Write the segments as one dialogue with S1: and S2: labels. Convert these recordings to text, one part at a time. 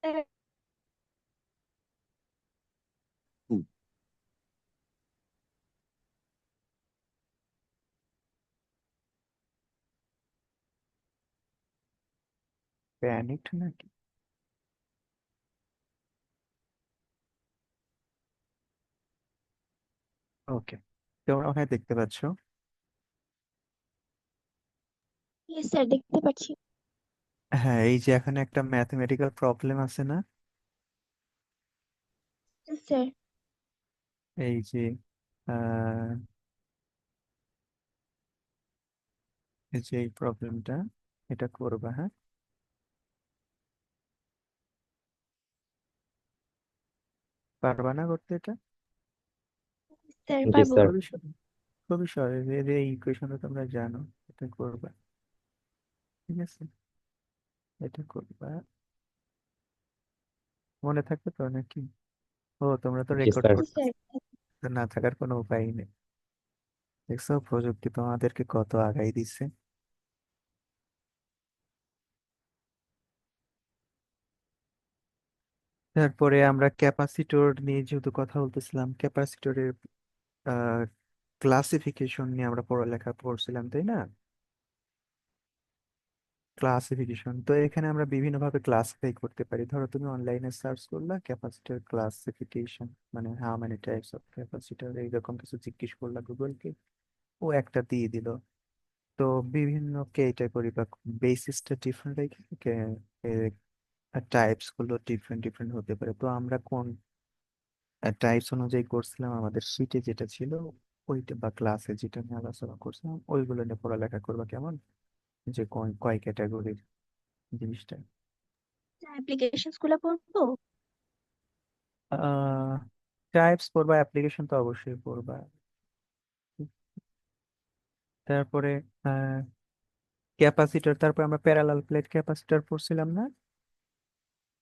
S1: Sir,
S2: হুম। Panicked নাকি? ওকে, তোমরা ওখানে দেখতে পাচ্ছ?
S1: ইয়েস স্যার, দেখতে পাচ্ছি।
S2: হ্যাঁ, এই যে এখানে একটা ম্যাথমেটিক্যাল প্রবলেম আছে না?
S1: Yes, sir.
S2: এই যে আহ, এই যে এই প্রবলেমটা, এটা করবা, হ্যাঁ? পারবা না করতে এটা?
S1: স্যার,
S3: জি
S1: পারবো।
S3: স্যার।
S2: খুবই সহজ, খুবই সহজ। এই যে এই ইকুয়েশনটা তোমরা জানো, এটা করবা। ঠিক আছে, এটা করবা। মনে থাকবে তো নাকি? ও, তোমরা তো
S3: জি
S2: রেকর্ড
S3: স্যার।
S1: Yes, sir.
S2: করতেছো, তো না থাকার কোনো উপায় নেই। দেখছো প্রযুক্তি তোমাদেরকে কত আগাই দিচ্ছে। তারপরে আমরা ক্যাপাসিটর নিয়ে যেহেতু কথা বলতেছিলাম, ক্যাপাসিটরের ক্লাসিফিকেশন নিয়ে আমরা পড়ালেখা করছিলাম, তাই না? ক্লাসিফিকেশন তো এখানে আমরা বিভিন্ন ভাবে ক্লাসিফাই করতে পারি। ধরো তুমি অনলাইনে সার্চ করলা ক্যাপাসিটর ক্লাসিফিকেশন, মানে how many types of capacitor, এইরকম কিছু জিজ্ঞেস করলা গুগলকে, ও একটা দিয়ে দিল। তো বিভিন্ন ক্যাটাগরি বা বেসিসটা ডিফারেন্ট রেখে টাইপস গুলো ডিফারেন্ট ডিফারেন্ট হতে পারে। তো আমরা কোন টাইপস অনুযায়ী করছিলাম, আমাদের শিটে যেটা ছিল ওইটা, বা ক্লাসে যেটা নিয়ে আলোচনা করছিলাম ওইগুলো নিয়ে পড়ালেখা করবা, কেমন? যে কোন কয় ক্যাটাগরির জিনিসটা।
S1: অ্যাপ্লিকেশনস গুলো পড়বো।
S2: আহ টাইপস পড়বা, অ্যাপ্লিকেশন তো অবশ্যই পড়বা। তারপরে ক্যাপাসিটর, তারপর আমরা প্যারালাল প্লেট ক্যাপাসিটর পড়ছিলাম না?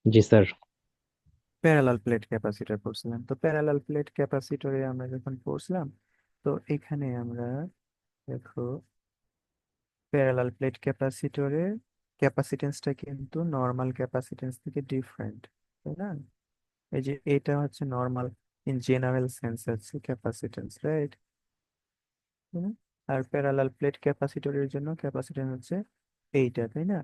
S3: জি স্যার।
S2: প্যারালাল প্লেট ক্যাপাসিটর পড়ছিলাম। তো প্যারালাল প্লেট ক্যাপাসিটরে আমরা যখন পড়ছিলাম, তো এখানে আমরা, দেখো, প্যারালাল প্লেট ক্যাপাসিটরের ক্যাপাসিটেন্সটা কিন্তু নর্মাল ক্যাপাসিটেন্স থেকে ডিফারেন্ট, তাই না? এই যে এটা হচ্ছে নর্মাল, ইন জেনারেল সেন্স হচ্ছে capacitance, right? Are parallel plate ক্যাপাসিটরের জন্য ক্যাপাসিটেন্স হচ্ছে এইটা, তাই না?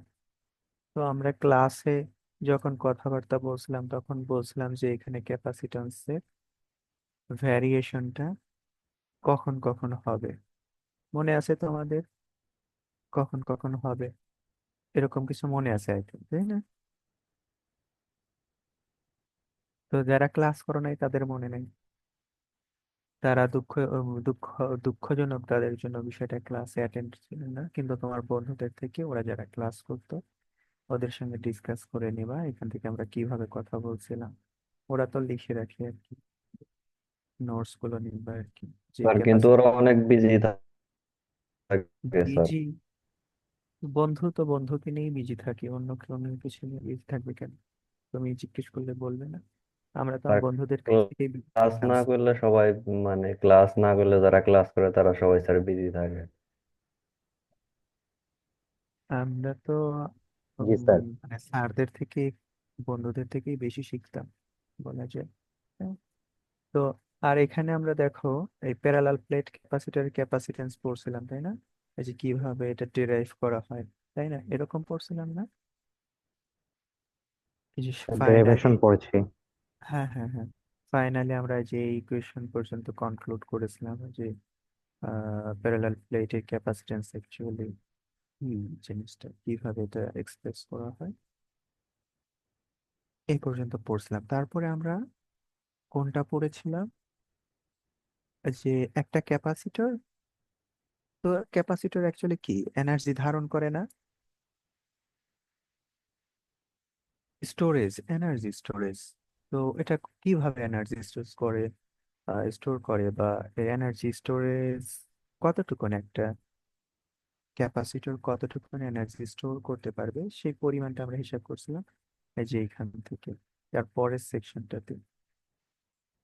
S2: তো আমরা ক্লাসে যখন কথাবার্তা বলছিলাম তখন বলছিলাম যে এখানে ক্যাপাসিটেন্সের ভ্যারিয়েশনটা কখন কখন হবে, মনে আছে তোমাদের? কখন কখন হবে এরকম কিছু মনে আছে আর কি, তাই না? তো যারা ক্লাস করো নাই তাদের মনে নেই, তারা দুঃখ দুঃখজনক, তাদের জন্য বিষয়টা, ক্লাসে অ্যাটেন্ড ছিলেন না। কিন্তু তোমার বন্ধুদের থেকে ওরা যারা ক্লাস করতো ওদের সঙ্গে ডিসকাস করে নিবা এখান থেকে আমরা কিভাবে কথা বলছিলাম। ওরা তো লিখে রাখে আর কি, নোটস গুলো নিবা আর কি, যে
S3: স্যার কিন্তু
S2: ক্যাপাসিটি।
S3: ওরা অনেক বিজি থাকে স্যার।
S2: বিজি? বন্ধু তো বন্ধুকে নিয়ে বিজি থাকি, অন্য কোনো কিছু নিয়ে বিজি থাকবে কেন? তুমি জিজ্ঞেস করলে বলবে না? আমরা তো আমার
S3: স্যার
S2: বন্ধুদের কাছ থেকে
S3: ক্লাস না করলে সবাই, মানে ক্লাস না করলে যারা ক্লাস করে তারা সবাই স্যার বিজি থাকে।
S2: আমরা তো
S3: জি স্যার।
S2: মানে স্যারদের থেকে, বন্ধুদের থেকেই বেশি শিখতাম বলা যায়। হ্যাঁ। তো আর এখানে আমরা দেখো এই প্যারালাল প্লেট ক্যাপাসিটর ক্যাপাসিটেন্স পড়ছিলাম, তাই না? এই যে কিভাবে এটা ডিরাইভ করা হয়, তাই না? এরকম পড়ছিলাম না? এই যে ফাইনালি,
S3: ডেরিভেশন পড়ছি।
S2: হ্যাঁ হ্যাঁ হ্যাঁ, ফাইনালি আমরা যে ইকুয়েশন পর্যন্ত কনক্লুড করেছিলাম যে প্যারালাল প্লেটের ক্যাপাসিটেন্স অ্যাকচুয়ালি কি জিনিসটা, কিভাবে এটা এক্সপ্রেস করা হয়, এই পর্যন্ত পড়ছিলাম। তারপরে আমরা কোনটা পড়েছিলাম, যে একটা ক্যাপাসিটর, তো ক্যাপাসিটর অ্যাকচুয়ালি কি এনার্জি ধারণ করে না? Storage, energy storage. তো এটা কিভাবে এনার্জি স্টোর করে, স্টোর করে, বা এনার্জি স্টোরেজ কতটুকুন, একটা ক্যাপাসিটর কতটুকুন এনার্জি স্টোর করতে পারবে সেই পরিমাণটা আমরা হিসাব করছিলাম। এই যে এইখান থেকে, তার পরের সেকশনটাতে,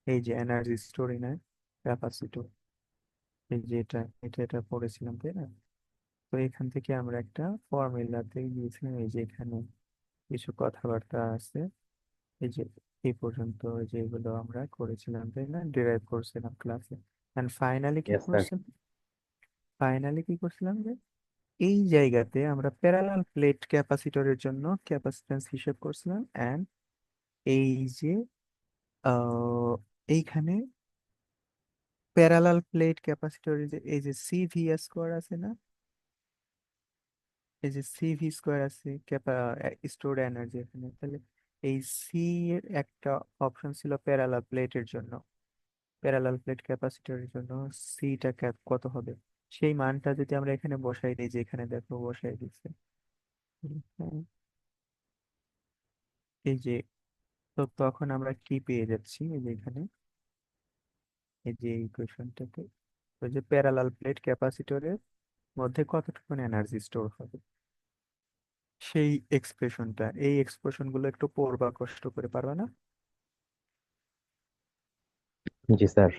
S2: এই যে এনার্জি স্টোরিং এর ক্যাপাসিটর, এই যে এটা এটা এটা পড়েছিলাম, তাই না? তো এখান থেকে আমরা একটা ফর্মুলাতে গিয়েছিলাম, এই যে এখানে কিছু কথাবার্তা আছে, এই যে এই পর্যন্ত যেগুলো আমরা করেছিলাম তাই না, ডিরাইভ করছিলাম ক্লাসে। And
S3: yes sir.
S2: ফাইনালি কি করছিলাম যে এই জায়গাতে আমরা প্যারালাল প্লেট ক্যাপাসিটরের জন্য ক্যাপাসিট্যান্স হিসেব করছিলাম। এন্ড এই যে আহ, এইখানে প্যারালাল প্লেট ক্যাপাসিটরের যে এই যে সিভি স্কোয়ার আছে না, এই যে সিভি স্কোয়ার আছে স্টোরড এনার্জি এখানে, তাহলে এই সি এর একটা অপশন ছিল প্যারালাল প্লেটের জন্য, প্যারালাল প্লেট ক্যাপাসিটরের জন্য সিটা কত হবে, সেই মানটা যদি আমরা এখানে বসাই দিই, যে এখানে দেখো বসাই দিচ্ছে। হ্যাঁ, এই যে, তো তখন আমরা কি পেয়ে যাচ্ছি, এই যে এখানে এই যে ইকুয়েশনটাকে, ওই যে প্যারালাল প্লেট ক্যাপাসিটরের মধ্যে কতটুকু এনার্জি স্টোর হবে, সেই এক্সপ্রেশনটা, এই এক্সপ্রেশন গুলো একটু পড়বা কষ্ট করে, পারবা না?
S3: জি স্যার।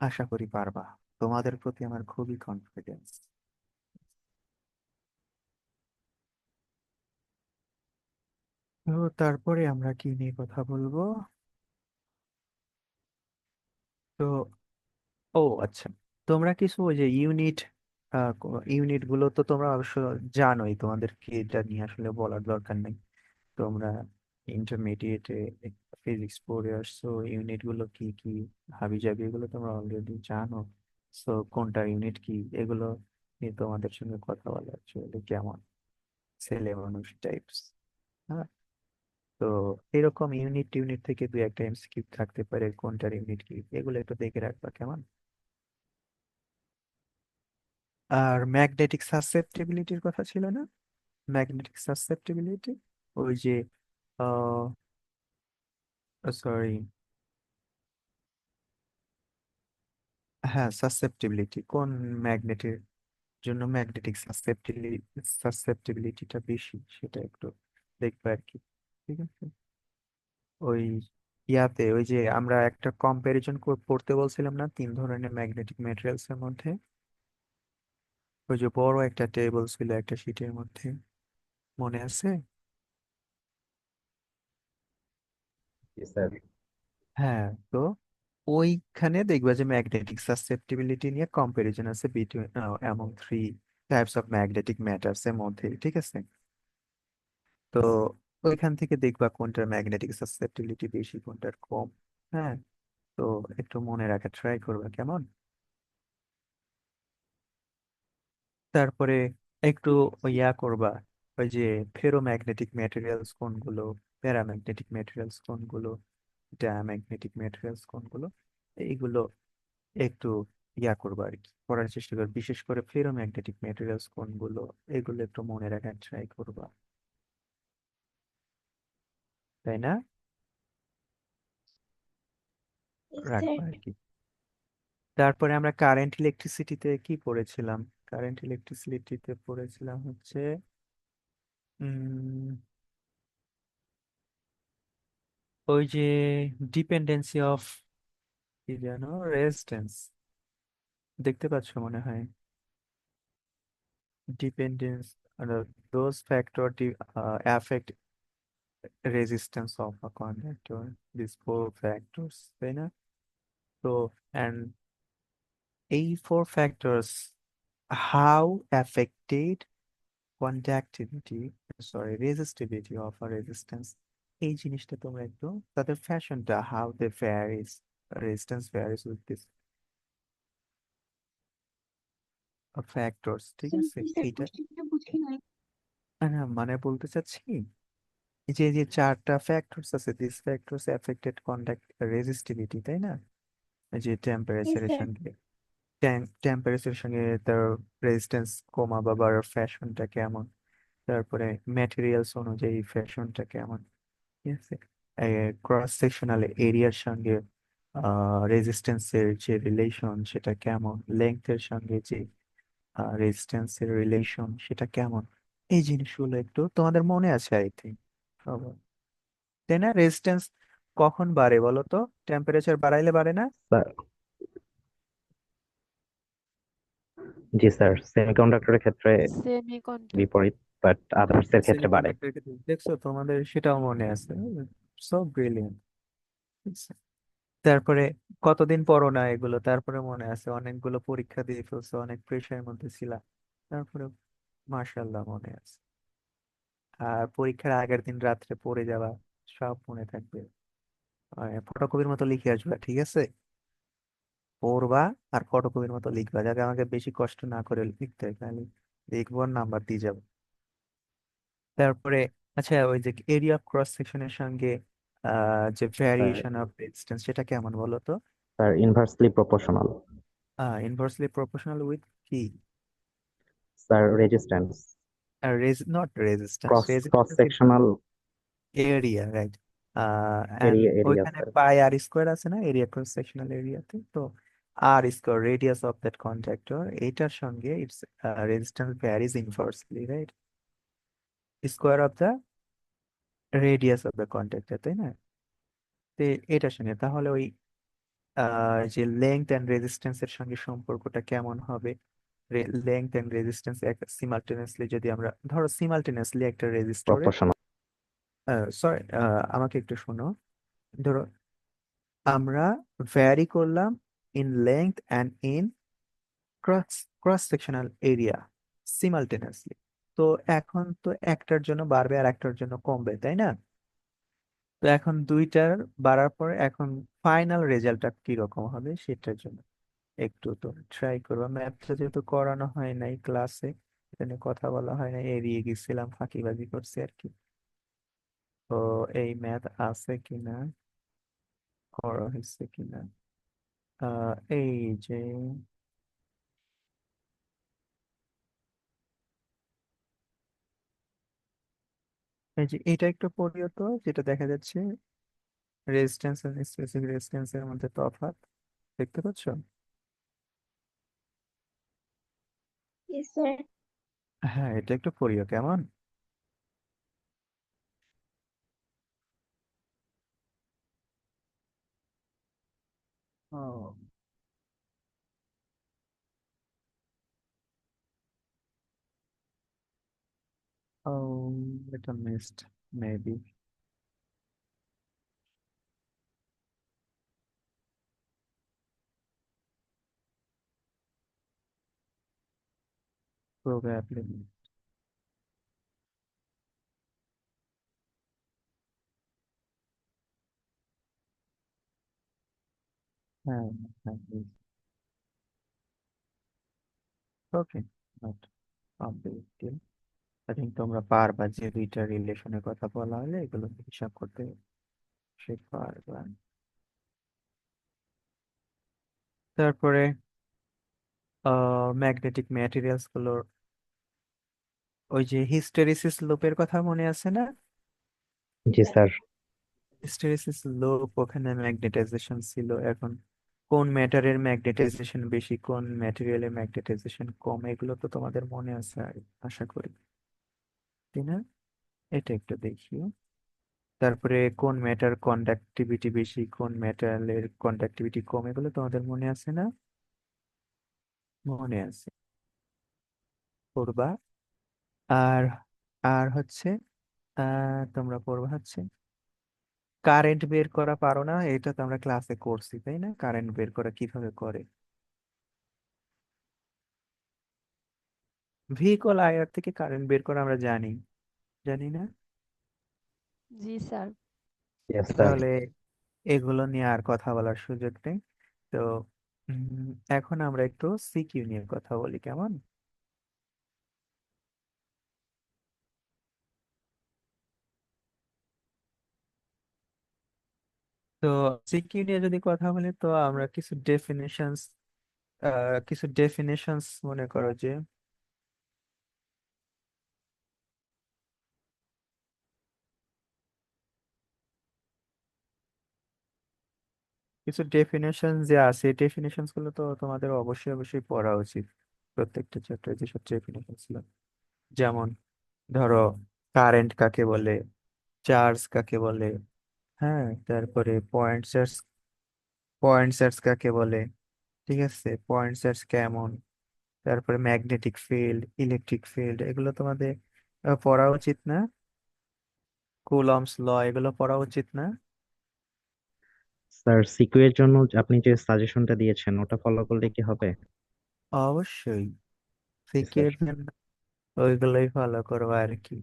S2: আশা করি পারবা, তোমাদের প্রতি আমার খুবই কনফিডেন্স। তো তারপরে আমরা কি নিয়ে কথা বলবো? তো ও আচ্ছা, তোমরা কিছু ওই যে ইউনিট গুলো তো তোমরা অবশ্য জানোই, তোমাদেরকে এটা নিয়ে আসলে বলার দরকার নেই। তোমরা ইন্টারমিডিয়েটে ফিজিক্স পড়ে আসছো, ইউনিট গুলো কি কি হাবি জাবি এগুলো তোমরা অলরেডি জানো। সো কোনটা ইউনিট কি এগুলো নিয়ে তোমাদের সঙ্গে কথা বলা অ্যাকচুয়ালি কেমন ছেলে মানুষ টাইপস। হ্যাঁ, তো এরকম ইউনিট টিউনিট থেকে দুই একটা এমসিকিউ থাকতে পারে, কোনটার ইউনিট কি এগুলো একটু দেখে রাখবা কেমন। আর ম্যাগনেটিক সাসেপ্টিবিলিটির কথা ছিল না, ম্যাগনেটিক সাসেপ্টিবিলিটি, ওই যে সরি, হ্যাঁ সাসেপ্টিবিলিটি, কোন ম্যাগনেটের জন্য ম্যাগনেটিক সাসেপ্টিবিলিটিটা বেশি সেটা একটু দেখবে আর কি। ঠিক আছে, ওই ইয়াতে ওই যে আমরা একটা কম্পারিজন করতে বলছিলাম না তিন ধরনের ম্যাগনেটিক ম্যাটেরিয়ালস এর মধ্যে, ওই যে বড় একটা টেবিল ছিল একটা শীটের মধ্যে, মনে আছে?
S3: জি স্যার।
S2: হ্যাঁ, তো ওইখানে দেখবা যে ম্যাগনেটিক সাসেপ্টিবিলিটি নিয়ে কম্পারিজন আছে between among three types of magnetic matters এর মধ্যে, ঠিক আছে? তো ওইখান থেকে দেখবা কোনটার ম্যাগনেটিক সাসেপ্টিবিলিটি বেশি কোনটার কম। হ্যাঁ, তো একটু মনে রাখা ট্রাই করবা কেমন। তারপরে একটু ইয়া করবা, ওই যে ফেরোম্যাগনেটিক ম্যাটেরিয়ালস কোনগুলো, প্যারাম্যাগনেটিক ম্যাটেরিয়ালস কোনগুলো, ডায়াম্যাগনেটিক ম্যাটেরিয়ালস কোনগুলো, এইগুলো একটু ইয়া করবা আর কি, পড়ার চেষ্টা করবে, বিশেষ করে ফেরোম্যাগনেটিক ম্যাটেরিয়ালস কোনগুলো এগুলো একটু মনে রাখার ট্রাই করবা, তাই না?
S1: Yes, sir.
S2: রাখবা আর কি। তারপরে আমরা কারেন্ট ইলেকট্রিসিটিতে কি পড়েছিলাম? কারেন্ট ইলেকট্রিসিটিতে পড়েছিলাম হচ্ছে উম, ওই যে ডিপেন্ডেন্সি অফ কি যেন, রেজিস্ট্যান্স, দেখতে পাচ্ছ মনে হয়, dependence, those factor affect resistance of a conductor, these four factors, তাই না? তো and এই four factors how affected conductivity, sorry resistivity of a resistance, এই জিনিসটা তোমরা একটু, তাদের ফ্যাশনটা how they varies, resistance varies with this factors, ঠিক
S1: Sorry,
S2: আছে?
S1: sir,
S2: এইটা
S1: কোশ্চেনটা বুঝি নাই।
S2: মানে বলতে চাচ্ছি এই যে চারটা ফ্যাক্টরস আছে, this factors affected conduct resistivity, তাই না? এই যে
S1: Yes,
S2: টেম্পারেচারের
S1: sir.
S2: সঙ্গে টেম্পারেচারের সঙ্গে তার রেজিস্ট্যান্স কমা বা বাড়ার ফ্যাশনটা কেমন, তারপরে ম্যাটেরিয়ালস অনুযায়ী ফ্যাশনটা কেমন, ঠিক আছে? ক্রস সেকশনাল এরিয়ার সঙ্গে রেজিস্ট্যান্সের যে রিলেশন সেটা কেমন, লেংথের সঙ্গে যে রেজিস্ট্যান্সের রিলেশন সেটা কেমন, এই জিনিসগুলো একটু তোমাদের মনে আছে আই থিঙ্ক, তাই না? রেজিস্ট্যান্স কখন বাড়ে বলো তো, টেম্পারেচার বাড়াইলে বাড়ে না?
S3: স্যার, জি স্যার, সেমিকন্ডাক্টরের ক্ষেত্রে
S4: সেমিকন্ডাক্টর।
S3: বিপরীত।
S4: বাট আদার্স এর ক্ষেত্রে বাড়ে।
S2: সেমিকন্ডাক্টর দেখছো তোমাদের সেটাও মনে আছে। So brilliant. তারপরে কতদিন পড়ো না এগুলো, তারপরে মনে আছে, অনেকগুলো পরীক্ষা দিয়ে ফেলছো, অনেক প্রেশারের মধ্যে ছিলা, তারপরে মার্শাল্লাহ মনে আছে। আর পরীক্ষার আগের দিন রাত্রে পড়ে যাওয়া, সব মনে থাকবে। ফটোকপির মতো লিখে আসবা, ঠিক আছে? পড়বা আর ফটোকপির মতো লিখবা, যাতে আমাকে বেশি কষ্ট না করে লিখতে হয়, খালি লিখবো আর নাম্বার দিয়ে যাবো। তারপরে আচ্ছা, ওই যে এরিয়া অফ ক্রস সেকশনের সঙ্গে যে ভ্যারিয়েশন অফ ডিস্টেন্স, সেটা কেমন বলো তো?
S4: Sir inversely proportional.
S2: Inversely proportional with কি?
S4: Sir resistance.
S2: Not resistance,
S4: cross cross
S2: resistance
S4: sectional
S2: area, right. And
S4: area
S2: ওইখানে
S4: স্যার।
S2: পাই আর স্কোয়ার আছে না এরিয়া ক্রস সেকশনাল এরিয়াতে, তো r square radius of that conductor, এইটার সঙ্গে it's resistance varies inversely, right? Square of the radius of the conductor, তাই না? তো এটার সঙ্গে তাহলে ওই যে লেংথ অ্যান্ড রেজিস্ট্যান্স এর সঙ্গে সম্পর্কটা কেমন হবে? লেংথ অ্যান্ড রেজিস্ট্যান্স সিমালটেনিয়াসলি, যদি আমরা ধরো সিমালটেনিয়াসলি একটা রেজিস্টরে,
S4: প্রপোর্শনাল।
S2: সরি, আমাকে একটু শোনো। ধরো আমরা ভ্যারি করলাম in length and in cross cross sectional area simultaneously, তো এখন তো একটার জন্য বাড়বে আর একটার জন্য কমবে, তাই না? তো এখন দুইটার বাড়ার পরে এখন ফাইনাল রেজাল্টটা কিরকম হবে সেটার জন্য একটু তো ট্রাই করবা। ম্যাথটা যেহেতু করানো হয় নাই ক্লাসে, এখানে কথা বলা হয় না, এড়িয়ে গেছিলাম, ফাঁকিবাজি করছি আর কি। তো এই ম্যাথ আছে কিনা, করা হয়েছে কিনা, এই যে এটা একটু পড়িও তো, যেটা দেখা যাচ্ছে রেজিস্ট্যান্স আর স্পেসিফিক রেজিস্ট্যান্সের মধ্যে তফাৎ, দেখতে পাচ্ছ?
S1: Yes, sir.
S2: হ্যাঁ, এটা একটু পড়িও কেমন। ও ও, এটা মিসড মেবি, প্রবাবলি। হ্যাঁ, হ্যাঁ, ওকে, নট কমপ্লিট। আই থিঙ্ক তোমরা পারবা, যে দুইটা রিলেশনের কথা বলা হলে এগুলো হিসাব করতে সে পারবা। তারপরে ম্যাগনেটিক ম্যাটেরিয়ালস গুলোর ওই যে হিস্টেরিসিস লুপের কথা মনে আছে না?
S4: জি স্যার।
S2: হিস্টেরিসিস লুপ, ওখানে ম্যাগনেটাইজেশন ছিল, এখন কোন ম্যাটারের ম্যাগনেটাইজেশন বেশি, কোন ম্যাটেরিয়ালের ম্যাগনেটাইজেশন কম, এগুলো তো তোমাদের মনে আছে আশা করি, তাই না? এটা একটু দেখিও। তারপরে কোন ম্যাটার কন্ডাক্টিভিটি বেশি, কোন ম্যাটারের কন্ডাক্টিভিটি কম, এগুলো তোমাদের মনে আছে না? মনে আছে, পড়বা। আর আর হচ্ছে তোমরা পড়বা হচ্ছে কারেন্ট বের করা, পারো না? এটা তো আমরা ক্লাসে করছি, তাই না? কারেন্ট বের করা কিভাবে করে, ভেহিকল আয়ার থেকে কারেন্ট বের করা আমরা জানি, জানি না?
S1: জি স্যার।
S4: Yes sir.
S2: তাহলে এগুলো নিয়ে আর কথা বলার সুযোগ নেই। তো এখন আমরা একটু সিকিউ নিয়ে কথা বলি, কেমন? তো সিকিউ নিয়ে যদি কথা বলি, তো আমরা কিছু ডেফিনেশনস মনে করো যে, কিছু ডেফিনেশন যে আছে, ডেফিনেশনস গুলো তো তোমাদের অবশ্যই অবশ্যই পড়া উচিত, প্রত্যেকটা চ্যাপ্টারে যেসব ডেফিনেশন ছিল। যেমন ধরো কারেন্ট কাকে বলে, চার্জ কাকে বলে, হ্যাঁ, তারপরে পয়েন্ট চার্জ কাকে বলে, ঠিক আছে, পয়েন্ট চার্জ কেমন, তারপরে ম্যাগনেটিক ফিল্ড, ইলেকট্রিক ফিল্ড, এগুলো তোমাদের পড়া উচিত না? কুলম্বস ল এগুলো পড়া উচিত না?
S4: স্যার সিকিউ এর জন্য আপনি যে সাজেশনটা দিয়েছেন ওটা ফলো করলে কি হবে?
S2: অবশ্যই।
S4: জি স্যার।
S2: সিকিউর জন্য ওইগুলোই ফলো করবো আর কি।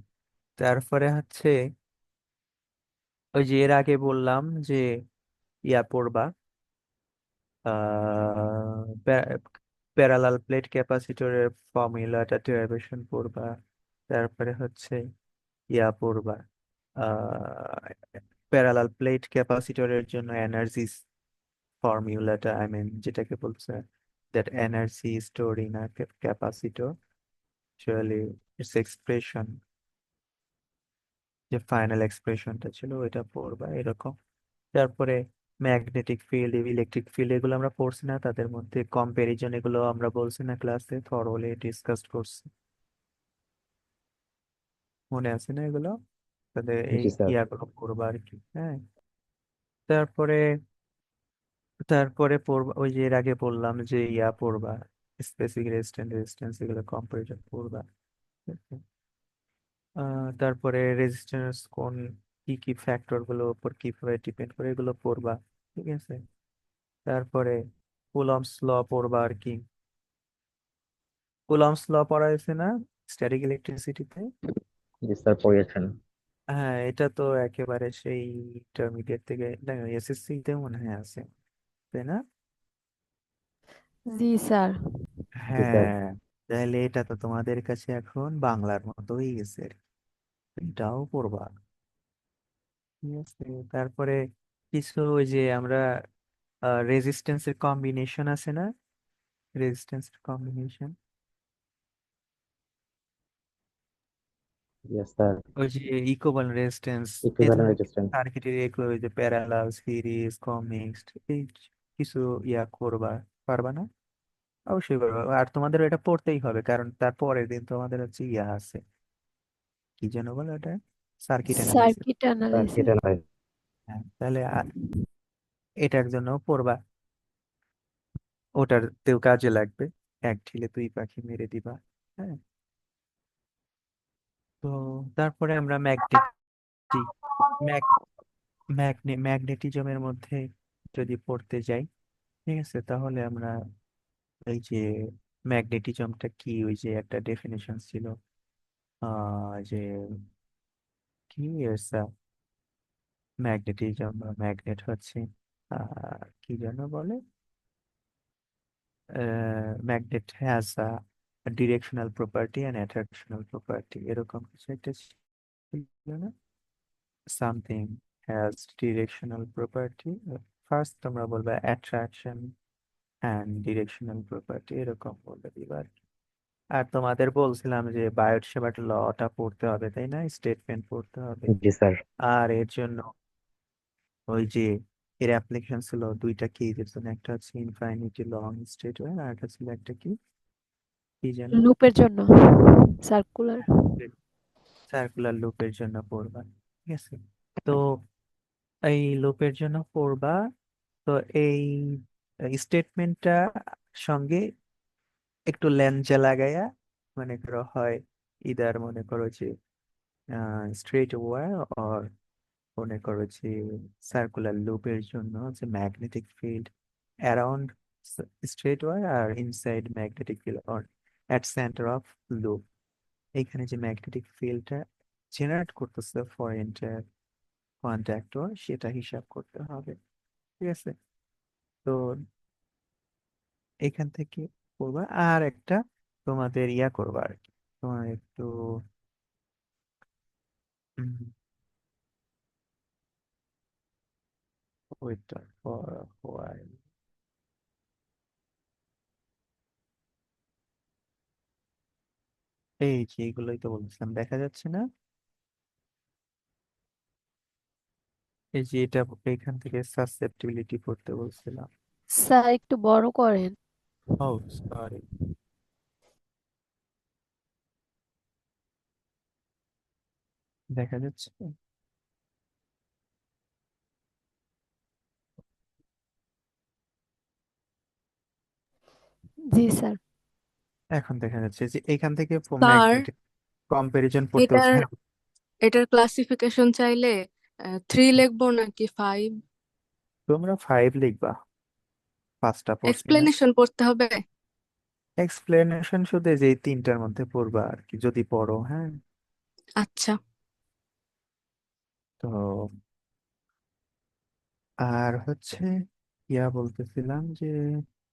S2: তারপরে হচ্ছে ওই যে এর আগে বললাম যে ইয়া পড়বা, প্যারালাল প্লেট ক্যাপাসিটরের ফর্মুলাটা ডেরিভেশন পড়বা। তারপরে হচ্ছে ইয়া পড়বা, প্যারালাল প্লেট ক্যাপাসিটরের জন্য এনার্জি ফর্মুলাটা, আই মিন যেটাকে বলছে that energy stored in a capacitor actually its expression, যে ফাইনাল এক্সপ্রেশনটা ছিল ওইটা পড়বা এরকম। তারপরে ম্যাগনেটিক ফিল্ড, ইলেকট্রিক ফিল্ড এগুলো আমরা পড়ছি না, তাদের মধ্যে কম্প্যারিজন এগুলো আমরা বলছি না ক্লাসে, থরোলি ডিসকাস করছি, মনে আছে না এগুলো? তাদের এই
S4: জি স্যার।
S2: ইয়াগুলো পড়বা আর কি, হ্যাঁ। তারপরে তারপরে পড়বা ওই যে এর আগে বললাম যে ইয়া পড়বা, স্পেসিফিক রেজিস্ট্যান্স এগুলো কম্পারিজন পড়বা। তারপরে রেজিস্ট্যান্স কোন কি কি ফ্যাক্টর গুলো উপর কিভাবে ডিপেন্ড করে এগুলো পড়বা, ঠিক আছে। তারপরে কুলম্বস ল পড়বা আর কি। কুলম্বস ল পড়া হয়েছে না স্ট্যাটিক ইলেকট্রিসিটিতে?
S4: জি স্যার পড়িয়েছেন।
S2: হ্যাঁ, এটা তো একেবারে সেই ইন্টারমিডিয়েট থেকে এসএসসি তে মনে হয় আছে, তাই না?
S1: জি স্যার।
S4: জি স্যার।
S2: হ্যাঁ, তাহলে এটা তো তোমাদের কাছে এখন বাংলার মতো হয়ে গেছে আর কি। এটাও পড়বা, ঠিক আছে। তারপরে কিছু ওই যে আমরা রেজিস্ট্যান্সের কম্বিনেশন আছে না, রেজিস্ট্যান্সের কম্বিনেশন,
S4: ইয়েস স্যার।
S2: ওই যে ইকুইভ্যালেন্ট রেজিস্ট্যান্স, এই
S4: ইকুইভ্যালেন্ট
S2: ধরনের
S4: রেজিস্ট্যান্স।
S2: সার্কিটের এগুলো ওই যে প্যারালাল সিরিজ কমিক্সড এই কিছু ইয়া করবা, পারবা না? অবশ্যই পারবা, আর তোমাদের এটা পড়তেই হবে কারণ তার পরের দিন তোমাদের হচ্ছে ইয়া আছে, কি যেন বলো এটা, circuit analysis.
S1: Circuit
S4: sir
S1: analysis.
S4: কেটে নয়।
S2: হ্যাঁ, তাহলে এটার জন্য পড়বা, ওটাতেও কাজে লাগবে, এক ঢিলে দুই পাখি মেরে দিবা, হ্যাঁ। তো তারপরে আমরা ম্যাগনেটিজমের মধ্যে যদি পড়তে যাই, ঠিক আছে, তাহলে আমরা এই যে ম্যাগনেটিজমটা কি, ওই যে একটা ডেফিনেশন ছিল, যে কি ম্যাগনেটিজম বা ম্যাগনেট হচ্ছে কি যেন বলে, magnet has a directional property and attractional property, এরকম কিছু একটা ছিল না, something has directional property, first তোমরা বলবে অ্যাট্রাকশন অ্যান্ড ডিরেকশনাল প্রপার্টি, এরকম বলে দিবা আর কি। আর তোমাদের বলছিলাম যে বায়ট সেভার্ট লটা পড়তে হবে, তাই না, স্টেটমেন্ট পড়তে হবে।
S4: জি স্যার।
S2: আর এর জন্য ওই যে এর অ্যাপ্লিকেশন ছিল দুইটা কেজের জন্য, একটা হচ্ছে ইনফাইনিটি লং স্টেট ওয়্যার, আর একটা ছিল একটা কি, কি যেন,
S1: লুপের জন্য সার্কুলার।
S2: সার্কুলার লুপের জন্য পড়বা, ঠিক আছে। তো এই লুপের জন্য পড়বা। তো এই স্টেটমেন্টটা সঙ্গে একটু ল্যাংচা লাগাইয়া, মনে করো হয় ইদার মনে করো যে স্ট্রেট ওয়্যার, অর মনে করো যে সার্কুলার লুপের জন্য যে magnetic field around straight wire আর inside magnetic field or at centre of loop, এখানে যে ম্যাগনেটিক ফিল্ডটা জেনারেট করতেছে ফর এন্টায়ার কন্ট্যাক্টর, সেটা হিসাব করতে হবে, ঠিক আছে। তো এখান থেকে করবা, আর একটা তোমাদের ইয়া করবা আর কি, তোমার একটু ওইটা ফর হোয়াইল, এই যে এগুলোই তো বলছিলাম, দেখা যাচ্ছে না, এই যে এটা, এখান থেকে সাসেপ্টিবিলিটি করতে বলছিলাম।
S1: স্যার একটু বড় করেন।
S2: ও সরি, দেখা যাচ্ছে,
S1: জি স্যার।
S2: এখন দেখা যাচ্ছে যে এখান থেকে
S1: স্যার।
S2: ম্যাগনেটিক কম্পারিজন পড়তে হচ্ছে,
S5: এটার
S2: হ্যাঁ।
S5: এটার ক্লাসিফিকেশন চাইলে 3 লিখবো নাকি 5?
S2: তোমরা 5 লিখবা, 5টা পড়ছি না।
S5: এক্সপ্লেনেশন পড়তে হবে?
S2: এক্সপ্লেনেশন শুধু এই যে এই 3টার মধ্যে পড়বা আর কি, যদি পড়ো, হ্যাঁ।
S5: আচ্ছা।
S2: তো আর হচ্ছে বলতেছিলাম যে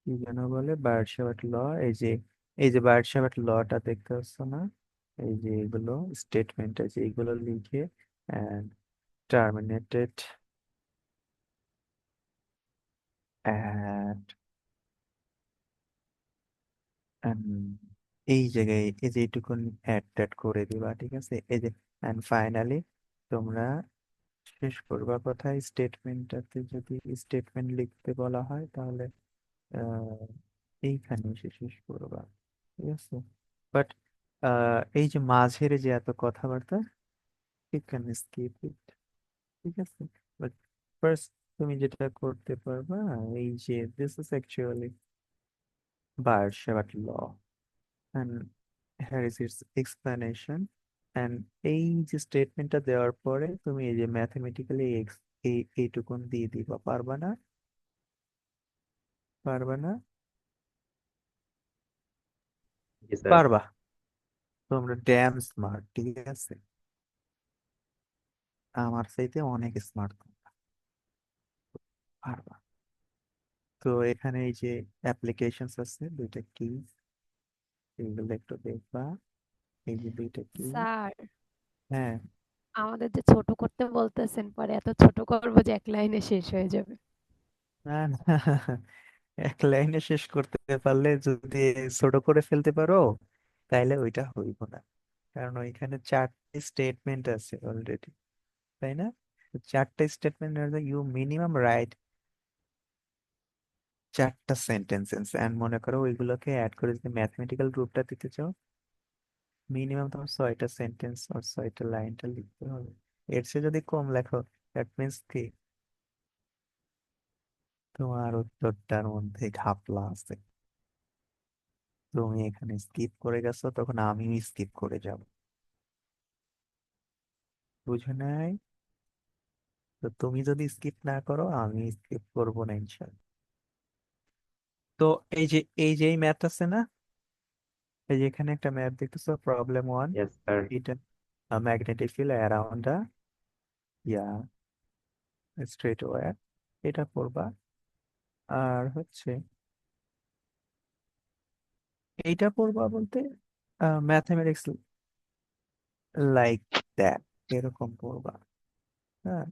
S2: কি যেন বলে, বার্ডশেভার্ট ল। এই যে এই যে বার্ডশেভার্ট লটা দেখতে পাচ্ছ না, এই যে এগুলো স্টেটমেন্ট আছে, এইগুলো লিখে টার্মিনেটেড অ্যাট, এই জায়গায় এই যে এইটুকুন অ্যাড ট্যাড করে দিবা, ঠিক আছে। এই যে এন্ড ফাইনালি তোমরা শেষ করবা কোথায়, স্টেটমেন্টটাতে যদি স্টেটমেন্ট লিখতে বলা হয় তাহলে আহ, এইখানে এসে শেষ করবা, ঠিক আছে। বাট এই যে মাঝের যে এত কথাবার্তা, ইউ ক্যান স্কিপ ইট, ঠিক আছে। বাট ফার্স্ট তুমি যেটা করতে পারবা, এই যে this is actually Biot Savart law, and here is its explanation, and এই যে স্টেটমেন্টটা দেওয়ার পরে তুমি এই যে ম্যাথমেটিক্যালি এইটুকুন দিয়ে দিবা, পারবা না? পারবা না?
S4: জি স্যার।
S2: পারবা। তোমরা ড্যাম স্মার্ট, ঠিক আছে। আমার চাইতে অনেক স্মার্ট তোমরা, পারবা। তো এখানে এই যে অ্যাপ্লিকেশনস আছে দুইটা, কি এগুলো একটু দেখবা, এই যে দুইটা কি।
S1: স্যার,
S2: হ্যাঁ।
S1: আমাদের যে ছোট করতে বলতেছেন, পরে এত ছোট করবো যে এক লাইনে শেষ হয়ে যাবে।
S2: না না, এক লাইনে শেষ করতে পারলে যদি ছোট করে ফেলতে পারো তাইলে ওইটা হইব না, কারণ ওইখানে 4টে স্টেটমেন্ট আছে অলরেডি, তাই না? 4টে স্টেটমেন্ট, ইউ মিনিমাম রাইট 4টা সেন্টেন্সেস, এন্ড মনে করো ওইগুলোকে অ্যাড করে যদি ম্যাথমেটিক্যাল রূপটা দিতে চাও, মিনিমাম তোমার 6টা সেন্টেন্স আর 6টা লাইনটা লিখতে হবে। এর চেয়ে যদি কম লেখো, দ্যাট মিনস কি তোমার উত্তরটার মধ্যে ঘাপলা আছে, তুমি এখানে স্কিপ করে গেছো, তখন আমিও স্কিপ করে যাব। বুঝো নাই? তো তুমি যদি স্কিপ না করো আমি স্কিপ করবো না, ইনশাল্লাহ। তো এই যে এই ম্যাথ আছে না, এই যে এখানে একটা ম্যাথ দেখতেছো, প্রবলেম 1,
S4: ইয়েস স্যার।
S2: এটা magnetic field around a yeah straight wire, এটা পড়বা। আর হচ্ছে এইটা পড়বা বলতে ম্যাথমেটিক্স লাইক দ্যাট, এরকম পড়বা, হ্যাঁ।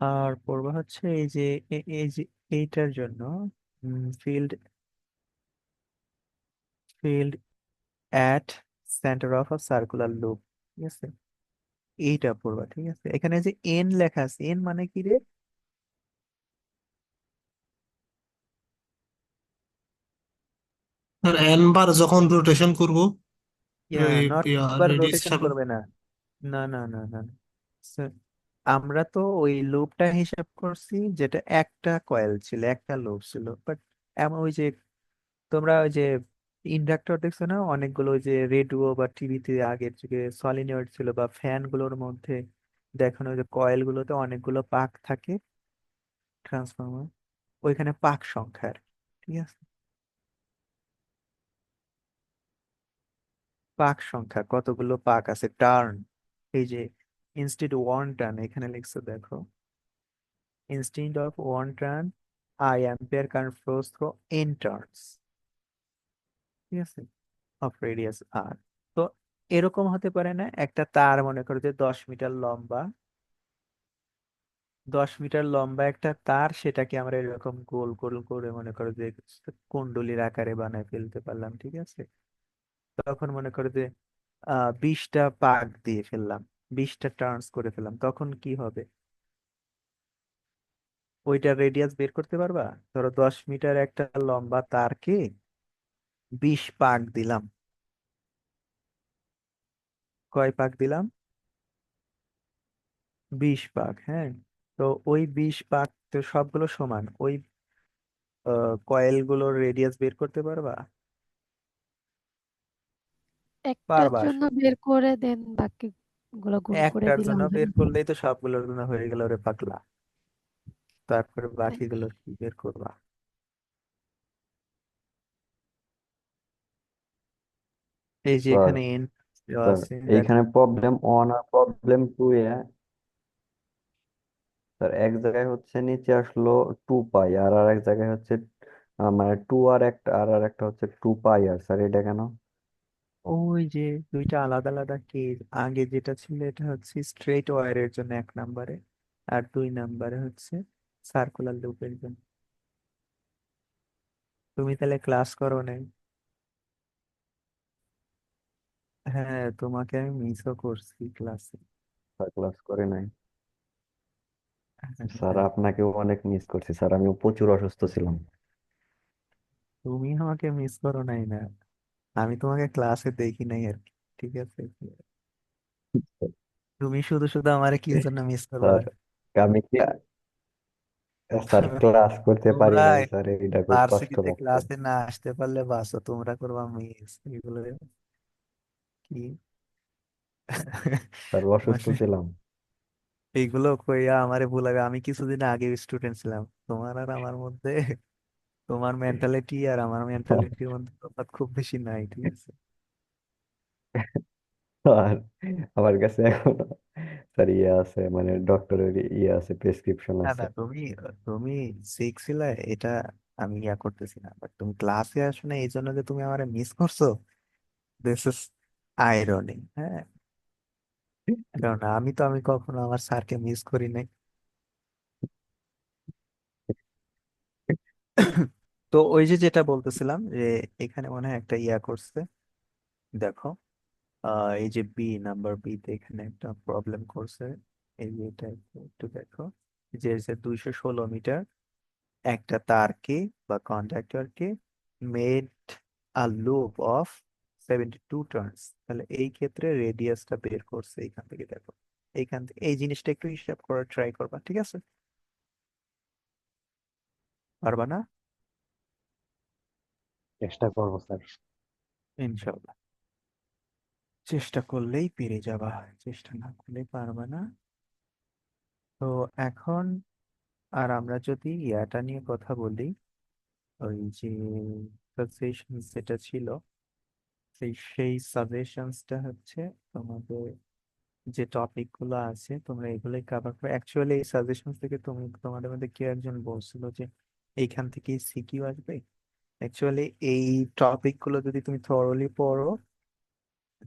S2: আর পড়বা হচ্ছে এই যে এই যে এইটার জন্য field field at centre of a circular loop, ঠিক আছে। এইটা পড়বা, ঠিক আছে। এখানে যে এন লেখা আছে, এন মানে কি রে?
S6: আর এন বার যখন রোটেশন করব,
S2: নট বার
S6: রেডিয়াস
S2: রোটেশন
S6: হিসাবে।
S2: করবে না, না না না না না। So, আমরা তো ওই লুপটা হিসাব করছি যেটা একটা কয়েল ছিল, একটা লুপ ছিল, বাট এমন ওই যে তোমরা ওই যে ইন্ডাক্টর দেখছো না, অনেকগুলো ওই যে রেডিও বা টিভিতে আগের যুগে সলিনয়েড ছিল, বা ফ্যান গুলোর মধ্যে দেখানো যে কয়েল গুলোতে অনেকগুলো পাক থাকে, ট্রান্সফরমার, ওইখানে পাক সংখ্যা আর কি, ঠিক আছে। পাক সংখ্যা কতগুলো পাক আছে, টার্ন, এই যে ইনস্টিড ওয়ান টার্ন এখানে লিখছো দেখো, instead of one turn I ampere current flows through N turns, ঠিক আছে, অফ রেডিয়াস আর। তো এরকম হতে পারে না, একটা তার মনে করো যে 10 মিটার লম্বা, 10 মিটার লম্বা একটা তার, সেটাকে আমরা এরকম গোল গোল করে মনে করো যে কুণ্ডলীর আকারে বানায় ফেলতে পারলাম, ঠিক আছে। তখন মনে করো যে 20টা পাক দিয়ে ফেললাম, 20টা টার্নস করে ফেললাম, তখন কি হবে? ওইটা রেডিয়াস বের করতে পারবা? ধরো 10 মিটার একটা লম্বা তারকে 20 পাক দিলাম, কয় পাক দিলাম? 20 পাক, হ্যাঁ। তো ওই 20 পাক তো সবগুলো সমান, ওই কয়েল গুলোর রেডিয়াস বের করতে পারবা?
S1: একটার
S2: পারবা
S1: জন্য বের করে দেন, বাকি গুলো গুণ করে
S2: একটার
S1: দিলাম
S2: জন্য
S1: হবে
S2: বের
S1: না?
S2: করলেই তো সবগুলোর জন্য হয়ে গেল রে পাগলা। তারপরে
S1: তাই
S2: বাকিগুলো কি বের করবা? এই যে
S3: স্যার
S2: এখানে এন দেওয়া
S3: স্যার
S2: আছে দেখো।
S3: এইখানে প্রবলেম 1 আর প্রবলেম 2 এ স্যার এক জায়গায় হচ্ছে নিচে আসলো 2 পাই আর আর এক জায়গায় হচ্ছে মানে 2 আর একটা আর একটা হচ্ছে 2 পাই আর স্যার এটা কেন?
S2: ওই যে দুইটা আলাদা আলাদা কেস, আগে যেটা ছিল এটা হচ্ছে স্ট্রেট ওয়্যারের জন্য 1 নম্বরে, আর 2 নম্বরে হচ্ছে সার্কুলার লুপের জন্য। তুমি তাহলে ক্লাস করো নাই? হ্যাঁ, তোমাকে আমি মিসও করছি ক্লাসে।
S3: স্যার ক্লাস করে নাই স্যার,
S2: হ্যাঁ,
S3: আপনাকেও অনেক মিস করছি স্যার, আমি প্রচুর অসুস্থ ছিলাম।
S2: তুমি আমাকে মিস করো নাই না, আমি তোমাকে ক্লাসে দেখি নাই আর কি। ঠিক আছে, তুমি শুধু শুধু আমারে কি জন্য মিস করবা?
S3: স্যার আমি কি স্যার ক্লাস করতে পারি
S2: তোমরা
S3: নাই স্যার, এটা খুব কষ্ট
S2: ভার্সিটিতে
S3: লাগতো।
S2: ক্লাসে না আসতে পারলে বাসো, তোমরা করবা মিস এগুলো কি?
S3: স্যার অসুস্থ
S2: মানে
S3: ছিলাম।
S2: এইগুলো কইয়া আমারে ভুলাবে, আমি কিছুদিন আগে স্টুডেন্ট ছিলাম। তোমার আর আমার মধ্যে, তোমার মেন্টালিটি আর আমার মেন্টালিটির মধ্যে তফাৎ খুব বেশি নাই, ঠিক আছে?
S3: আর আমার কাছে এখন স্যার ইয়ে আছে, মানে ডক্টরের ইয়ে আছে, প্রেসক্রিপশন
S2: না
S3: আছে।
S2: না, তুমি তুমি সিক ছিলে, এটা আমি ইয়া করতেছি না, বাট তুমি ক্লাসে আসো না এই জন্য যে তুমি আমারে মিস করছো, দিস ইজ আইরনি। হ্যাঁ, কারণ আমি কখনো আমার স্যারকে মিস করি নাই। তো ওই যে যেটা বলতেছিলাম যে এখানে মনে হয় একটা ইয়া করছে, দেখো। এই যে নাম্বার বি তে এখানে একটা প্রবলেম করছে। এই যে এটা একটু একটু দেখো, যে 216 মিটার একটা তারকে বা কন্ডাক্টরকে made a loop of 72 turns, তাহলে এই ক্ষেত্রে রেডিয়াসটা বের করছে এইখান থেকে, দেখো। এইখান থেকে এই জিনিসটা একটু হিসাব করার ট্রাই করবা, ঠিক আছে? পারবা না?
S4: চেষ্টা করবো স্যার।
S2: ইনশাল্লাহ, চেষ্টা করলেই পেরে যাবা, চেষ্টা না করলে পারবা না। তো এখন আর আমরা যদি ইয়াটা নিয়ে কথা বলি, ওই যে সাজেশন যেটা ছিল, সেই সাজেশনসটা হচ্ছে তোমাদের যে টপিক গুলো আছে তোমরা এগুলোই কভার করো। অ্যাকচুয়ালি এই সাজেশন থেকে তোমাদের মধ্যে কেউ একজন বলছিল যে এইখান থেকেই সিকিউ আসবে। অ্যাকচুয়ালি এই টপিক গুলো যদি তুমি থরলি পড়ো,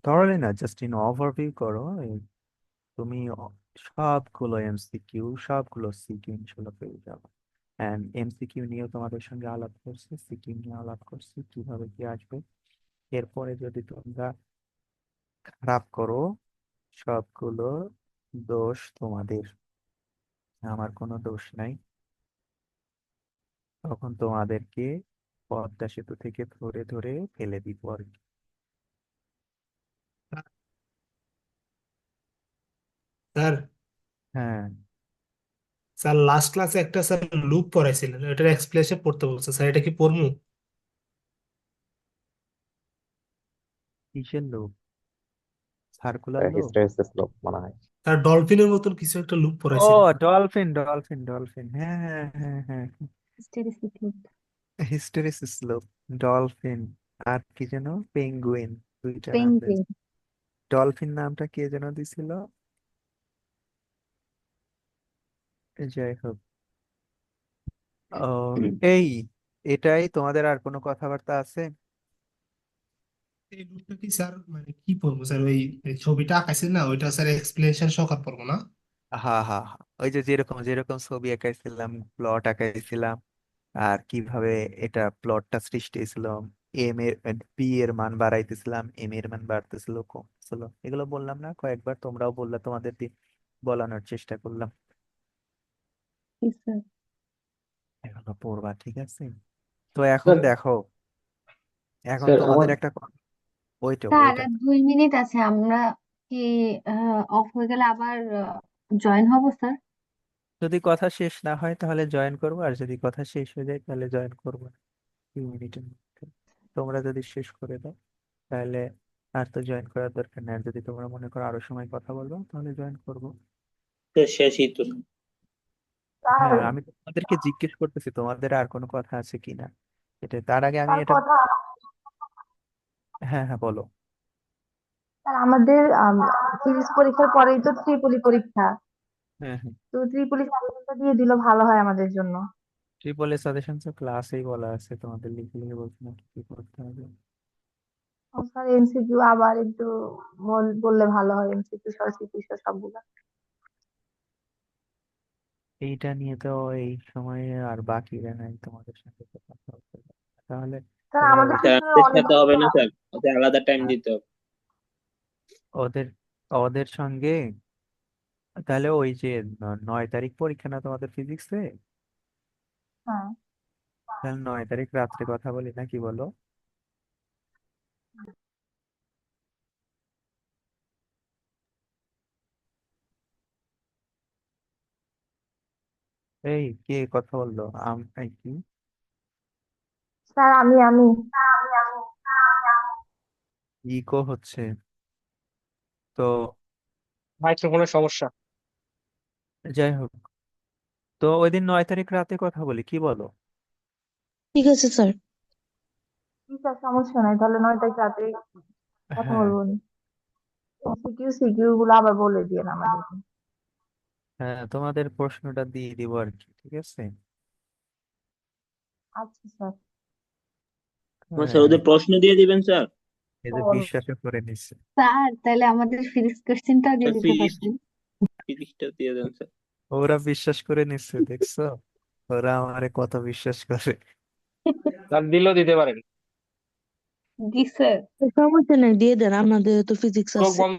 S2: থরলি না, জাস্ট ইন ওভারভিউ করো, তুমি সবগুলো এমসিকিউ, সবগুলো সিকিউ ইনশাল্লাহ পেয়ে যাবে। অ্যান্ড এমসিকিউ নিয়েও তোমাদের সঙ্গে আলাপ করছি, সিকিউ নিয়ে আলাপ করছি, কিভাবে কি আসবে। এরপরে যদি তোমরা খারাপ করো, সবগুলো দোষ তোমাদের, আমার কোনো দোষ নাই। তখন তোমাদেরকে পদ্মা সেতু থেকে ধরে ধরে ফেলে দিব আর কি।
S6: স্যার
S2: হ্যাঁ,
S6: স্যার লাস্ট ক্লাসে একটা স্যার লুপ পড়াইছিলেন, এটার এক্সপ্লেনেশন পড়তে বলছে স্যার, এটা কি পড়মু?
S2: কিসের লোভ? সার্কুলার লোভ?
S3: হিস্টেরিসিস লোক মনে হয়।
S6: স্যার ডলফিনের মতন কিছু একটা লুপ
S2: ও,
S6: পড়াইছিলেন।
S2: ডলফিন ডলফিন ডলফিন, হ্যাঁ হ্যাঁ হ্যাঁ হ্যাঁ, হিস্টেরিসিস লোভ, ডলফিন, আর কি যেন, পেঙ্গুইন, দুইটা নাম
S7: পেঙ্গুইন।
S2: রয়েছে। ডলফিন নামটা কে যেন দিছিল? যাই হোক। ও, এই এটাই তোমাদের, আর কোনো কথাবার্তা আছে?
S6: এই লুপটা কি স্যার, মানে কি পড়বো স্যার? ওই ওই ছবিটা আঁকাইছেন না, ওইটা স্যার এক্সপ্লেনেশন সহকারে পড়বো না?
S2: হ্যাঁ হ্যাঁ হ্যাঁ, ওই যে যেরকম যেরকম ছবি আঁকাইছিলাম, প্লট আঁকাইছিলাম, আর কিভাবে এটা প্লটটা সৃষ্টি হয়েছিল, বি এর মান বাড়াইতেছিলাম, এম এর মান বাড়তেছিল, কমছিল, এগুলো বললাম না কয়েকবার, তোমরাও বললা, তোমাদের দিয়ে বলানোর চেষ্টা করলাম।
S7: জি স্যার।
S2: এগুলো পড়বা, ঠিক আছে? তো এখন
S3: স্যার
S2: দেখো, এখন
S3: স্যার আমার
S2: তোমাদের একটা ওইটা
S7: স্যার
S2: ওইটা
S7: আর 2 মিনিট আছে, আমরা কি অফ হয়ে গেলে আবার জয়েন হব স্যার?
S2: যদি কথা শেষ না হয় তাহলে জয়েন করবো, আর যদি কথা শেষ হয়ে যায় তাহলে জয়েন করবো না। 2 মিনিটের মধ্যে তোমরা যদি শেষ করে দাও তাহলে আর তো জয়েন করার দরকার নেই, আর যদি তোমরা মনে করো আরো সময় কথা বলবো তাহলে জয়েন করবো।
S8: তো শেষই তো।
S7: স্যার
S2: হ্যাঁ, আমি তো তোমাদেরকে জিজ্ঞেস করতেছি তোমাদের আর কোনো কথা আছে কিনা, এটা তার আগে আমি
S7: স্যার
S2: এটা।
S7: কথা
S2: হ্যাঁ হ্যাঁ, বলো।
S7: স্যার আমাদের ফিজিক্স পরীক্ষার পরেই তো ত্রিপলি পরীক্ষা,
S2: হ্যাঁ হ্যাঁ,
S7: তো ত্রিপলি সাজেশনটা দিয়ে দিলে ভালো হয় আমাদের জন্য।
S2: ট্রিপল এ সাজেশন তো ক্লাসেই বলা আছে, তোমাদের লিখে লিখে বলছি না কি কি করতে হবে।
S7: ও স্যার এমসিকিউ আবার একটু বললে ভালো হয়, এমসিকিউ সহ সিকিউ সহ সবগুলা।
S2: এইটা নিয়ে তো এই সময়ে আর বাকি নাই তোমাদের সাথে তো কথা বলতে হবে। তাহলে
S7: স্যার
S2: এবার
S7: আমাদের
S8: স্যার
S7: পিছনে
S8: আমাদের
S7: অনেক
S8: সাথে হবে না স্যার, ওদের আলাদা টাইম দিতে হবে।
S2: ওদের ওদের সঙ্গে তাহলে ওই যে 9 তারিখ পরীক্ষা না তোমাদের ফিজিক্সে,
S7: হ্যাঁ
S2: তাহলে 9 তারিখ রাত্রে কথা বলি না, কি বলো? এই কে কথা বললো? এই কি
S7: স্যার আমি
S2: ইকো হচ্ছে তো?
S9: মাইক্রোফোনের সমস্যা।
S2: যাই হোক, তো ওই দিন 9 তারিখ রাতে কথা বলি, কি বলো?
S5: ঠিক আছে স্যার।
S7: কি স্যার সমস্যা নাই, তাহলে 9 তারিখ রাতে কথা
S2: হ্যাঁ
S7: বলবো নি। এমসিকিউ সিকিউ গুলো আবার বলে দিয়ে আমাদেরকে।
S2: হ্যাঁ, তোমাদের প্রশ্নটা দিয়ে দিব আর কি, ঠিক আছে?
S7: আচ্ছা স্যার।
S8: স্যার
S2: হ্যাঁ,
S8: ওদের প্রশ্ন দিয়ে দিবেন স্যার।
S2: এই যে বিশ্বাসও করে নিচ্ছে।
S7: স্যার তাহলে আমাদের ফিজিক্স কোশ্চেনটা দিয়ে
S8: স্যার
S7: দিতে
S8: ফিজিক্স
S7: পারতেন।
S8: ফিজিক্সটা দিয়ে দেন স্যার।
S2: ওরা বিশ্বাস করে নিচ্ছে, দেখছো? ওরা আমারে কত বিশ্বাস করে।
S9: স্যার দিলেও দিতে পারেন।
S7: জি স্যার।
S5: সমস্যা নেই, দিয়ে দেন, আপনাদের তো ফিজিক্স
S9: চোখ
S5: আছে।
S9: বন্ধ